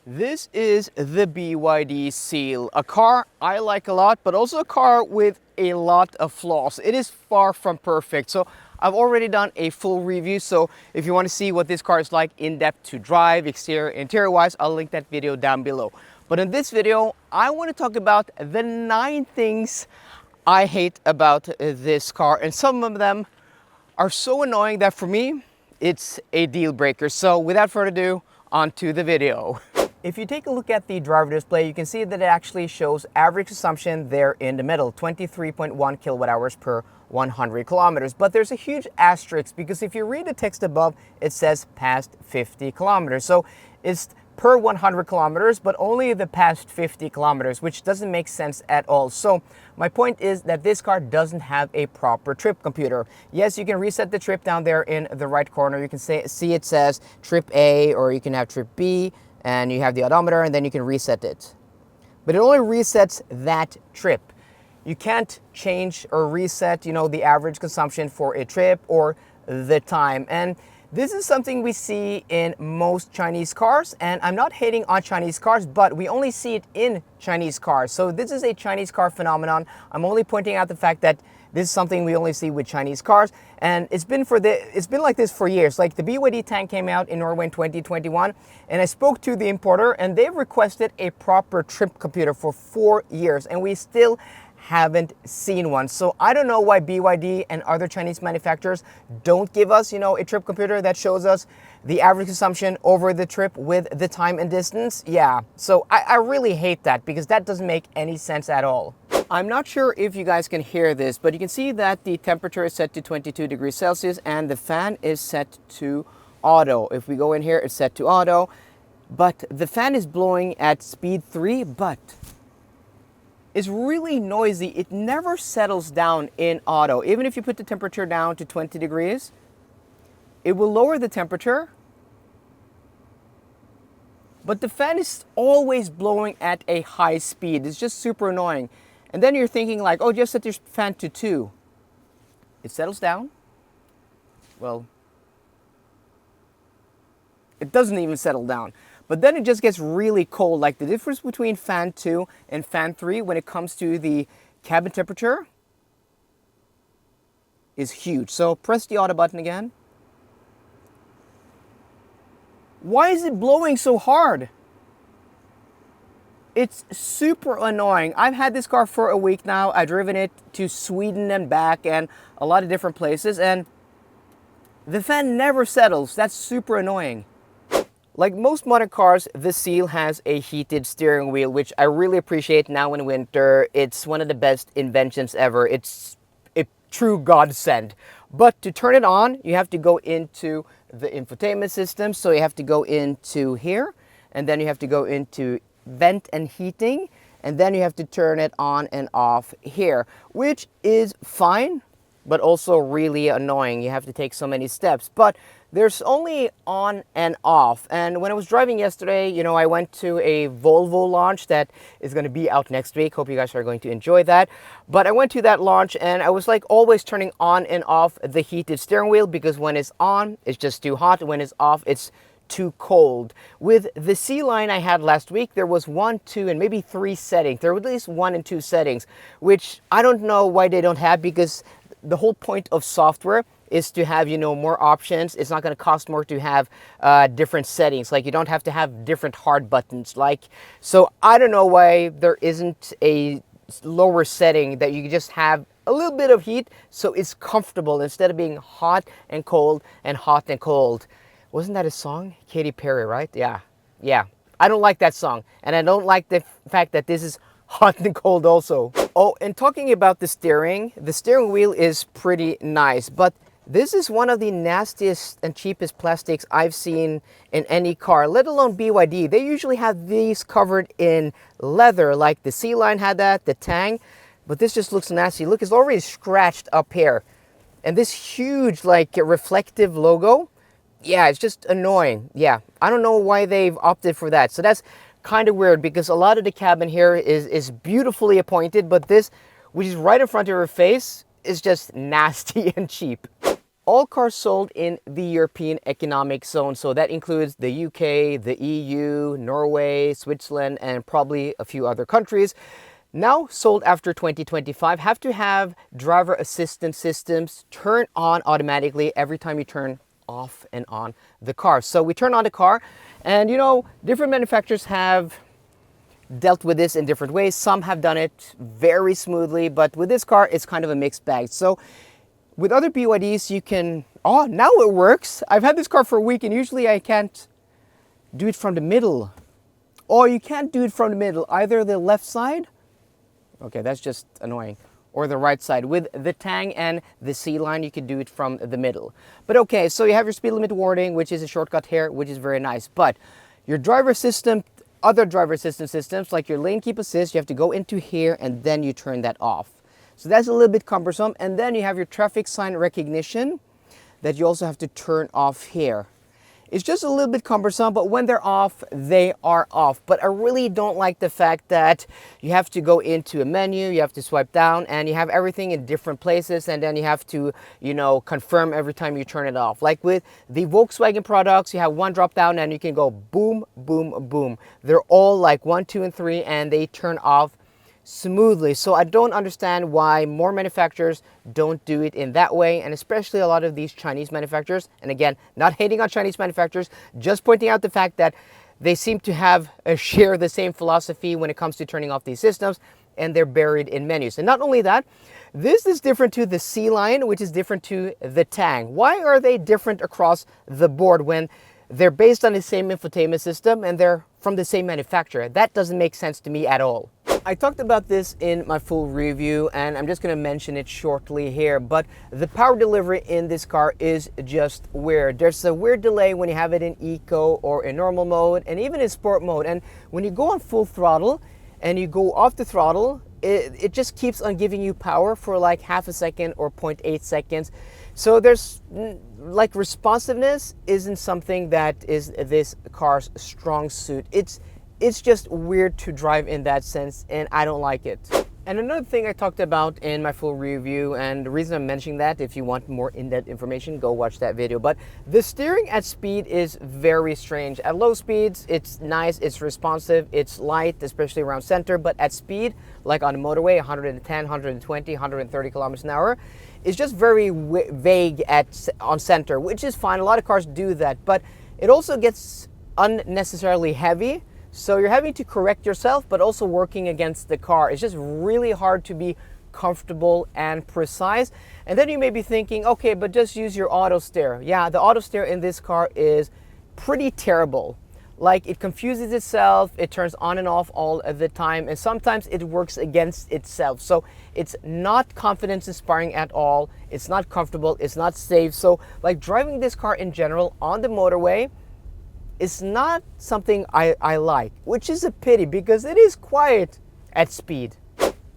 This is the BYD Seal, a car I like a lot, but also a car with a lot of flaws. It is far from perfect. So I've already done a full review. So if you want to see what this car is like in depth to drive, exterior, interior wise, I'll link that video down below. But in this video, I want to talk about the 9 things I hate about this car. And some of them are so annoying that for me, it's a deal breaker. So without further ado, on to the video. If you take a look at the driver display, you can see that it actually shows average consumption there in the middle, 23.1 kilowatt hours per 100 kilometers. But there's a huge asterisk because if you read the text above, it says past 50 kilometers. So it's per 100 kilometers, but only the past 50 kilometers, which doesn't make sense at all. So my point is that this car doesn't have a proper trip computer. Yes, you can reset the trip down there in the right corner. You can see it says trip A, or you can have trip B, and you have the odometer, and then you can reset it. But it only resets that trip. You can't change or reset, the average consumption for a trip or the time. And this is something we see in most Chinese cars, and I'm not hating on Chinese cars, but we only see it in Chinese cars. So this is a Chinese car phenomenon. I'm only pointing out the fact that this is something we only see with Chinese cars, and it's been like this for years. Like the BYD tank came out in Norway in 2021, and I spoke to the importer, and they've requested a proper trip computer for 4 years, and we still haven't seen one. So I don't know why BYD and other Chinese manufacturers don't give us, a trip computer that shows us the average consumption over the trip with the time and distance. Yeah, so I really hate that because that doesn't make any sense at all. I'm not sure if you guys can hear this, but you can see that the temperature is set to 22 degrees Celsius and the fan is set to auto. If we go in here, it's set to auto, but the fan is blowing at speed 3, but it's really noisy. It never settles down in auto. Even if you put the temperature down to 20 degrees, it will lower the temperature, but the fan is always blowing at a high speed. It's just super annoying. And then you're thinking like, oh, just set your fan to 2. It settles down. Well, it doesn't even settle down. But then it just gets really cold. Like the difference between fan 2 and fan 3 when it comes to the cabin temperature is huge. So press the auto button again. Why is it blowing so hard? It's super annoying. I've had this car for a week now. I've driven it to Sweden and back and a lot of different places, and the fan never settles. That's super annoying. Like most modern cars, the Seal has a heated steering wheel, which I really appreciate now in winter. It's one of the best inventions ever. It's a true godsend. But to turn it on, you have to go into the infotainment system. So you have to go into here, and then you have to go into vent and heating, and then you have to turn it on and off here, which is fine, but also really annoying. You have to take so many steps. But there's only on and off. And when I was driving yesterday, I went to a Volvo launch that is going to be out next week. Hope you guys are going to enjoy that. But I went to that launch and I was like always turning on and off the heated steering wheel because when it's on, it's just too hot. When it's off, it's too cold. With the C line I had last week, there was 1, 2, and maybe 3 settings. There were at least 1 and 2 settings, which I don't know why they don't have, because the whole point of software is to have, more options. It's not going to cost more to have different settings. Like you don't have to have different hard buttons. So I don't know why there isn't a lower setting that you can just have a little bit of heat so it's comfortable instead of being hot and cold and hot and cold. Wasn't that a song? Katy Perry, right? Yeah. I don't like that song. And I don't like the fact that this is hot and cold also. Oh, and talking about the steering wheel is pretty nice, but this is one of the nastiest and cheapest plastics I've seen in any car, let alone BYD. They usually have these covered in leather, like the C line had that, the Tang, but this just looks nasty. Look, it's already scratched up here. And this huge, reflective logo, yeah, it's just annoying. Yeah, I don't know why they've opted for that. So that's kind of weird because a lot of the cabin here is beautifully appointed, but this, which is right in front of your face, is just nasty and cheap. all cars sold in the European Economic Zone. So that includes the UK, the EU, Norway, Switzerland, and probably a few other countries. Now sold after 2025 have to have driver assistance systems turn on automatically every time you turn off and on the car. So we turn on the car, and you know, different manufacturers have dealt with this in different ways. Some have done it very smoothly, but with this car, it's kind of a mixed bag. So with other BYDs, you can, oh, now it works. I've had this car for a week and usually I can't do it from the middle. Or you can't do it from the middle, either the left side, okay, that's just annoying, or the right side. With the Tang and the Sea line, you can do it from the middle. But okay, so you have your speed limit warning, which is a shortcut here, which is very nice. But your driver system, other driver assistance systems, like your lane keep assist, you have to go into here and then you turn that off. So that's a little bit cumbersome. And then you have your traffic sign recognition that you also have to turn off here. It's just a little bit cumbersome, but when they're off, they are off. But I really don't like the fact that you have to go into a menu, you have to swipe down, and you have everything in different places, and then you have to, you know, confirm every time you turn it off. Like with the Volkswagen products, you have one drop down and you can go boom, boom, boom. They're all like 1, 2, and 3, and they turn off smoothly. So I don't understand why more manufacturers don't do it in that way, and especially a lot of these Chinese manufacturers. And again, not hating on Chinese manufacturers, just pointing out the fact that they seem to have share the same philosophy when it comes to turning off these systems, and they're buried in menus. And not only that, this is different to the Sea line, which is different to the Tang. Why are they different across the board when they're based on the same infotainment system and they're from the same manufacturer? That doesn't make sense to me at all. I talked about this in my full review, and I'm just going to mention it shortly here, but the power delivery in this car is just weird. There's a weird delay when you have it in eco or in normal mode, and even in sport mode. And when you go on full throttle and you go off the throttle, it just keeps on giving you power for like half a second or 0.8 seconds. So there's like responsiveness isn't something that is this car's strong suit. It's just weird to drive in that sense, and I don't like it. And another thing I talked about in my full review, and the reason I'm mentioning that, if you want more in-depth information, go watch that video. But the steering at speed is very strange. At low speeds, it's nice, it's responsive, it's light, especially around center. But at speed, like on the motorway, 110, 120, 130 kilometers an hour, it's just very vague on center, which is fine. A lot of cars do that, but it also gets unnecessarily heavy. So you're having to correct yourself, but also working against the car. It's just really hard to be comfortable and precise. And then you may be thinking, okay, but just use your auto steer. Yeah, the auto steer in this car is pretty terrible. Like, it confuses itself, it turns on and off all of the time, and sometimes it works against itself. So it's not confidence inspiring at all. It's not comfortable, it's not safe. So like driving this car in general on the motorway, it's not something I like, which is a pity because it is quiet at speed.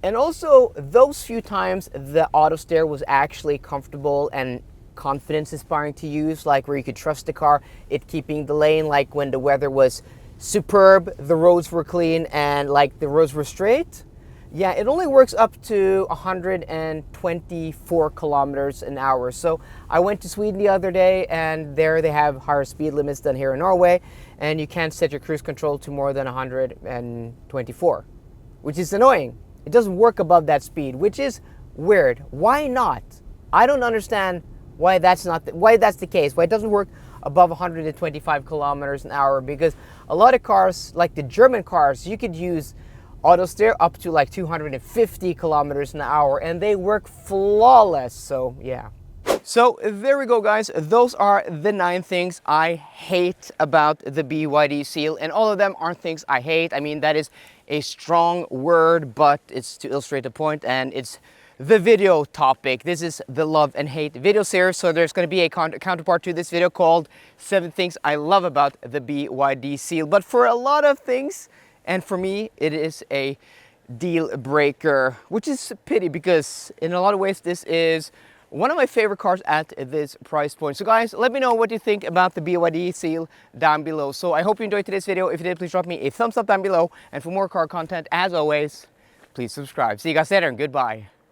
And also, those few times the auto steer was actually comfortable and confidence inspiring to use, like where you could trust the car, it keeping the lane, like when the weather was superb, the roads were clean, and like the roads were straight. Yeah, it only works up to 124 kilometers an hour. So I went to Sweden the other day, and there they have higher speed limits than here in Norway, and you can't set your cruise control to more than 124, which is annoying. It doesn't work above that speed, which is weird. Why not? I don't understand why that's the case. Why it doesn't work above 125 kilometers an hour, because a lot of cars, like the German cars, you could use auto steer up to like 250 kilometers an hour and they work flawless. So yeah. So there we go, guys. Those are the 9 things I hate about the BYD Seal, and all of them aren't things I hate. I mean, that is a strong word, but it's to illustrate the point, and it's the video topic. This is the love and hate video series, so there's going to be a counterpart to this video called 7 things I love about the BYD Seal. But for a lot of things, and for me, it is a deal breaker, which is a pity because in a lot of ways this is one of my favorite cars at this price point. So guys, let me know what you think about the BYD Seal down below. So I hope you enjoyed today's video. If you did, please drop me a thumbs up down below. And for more car content, as always, please subscribe. See you guys later, and goodbye.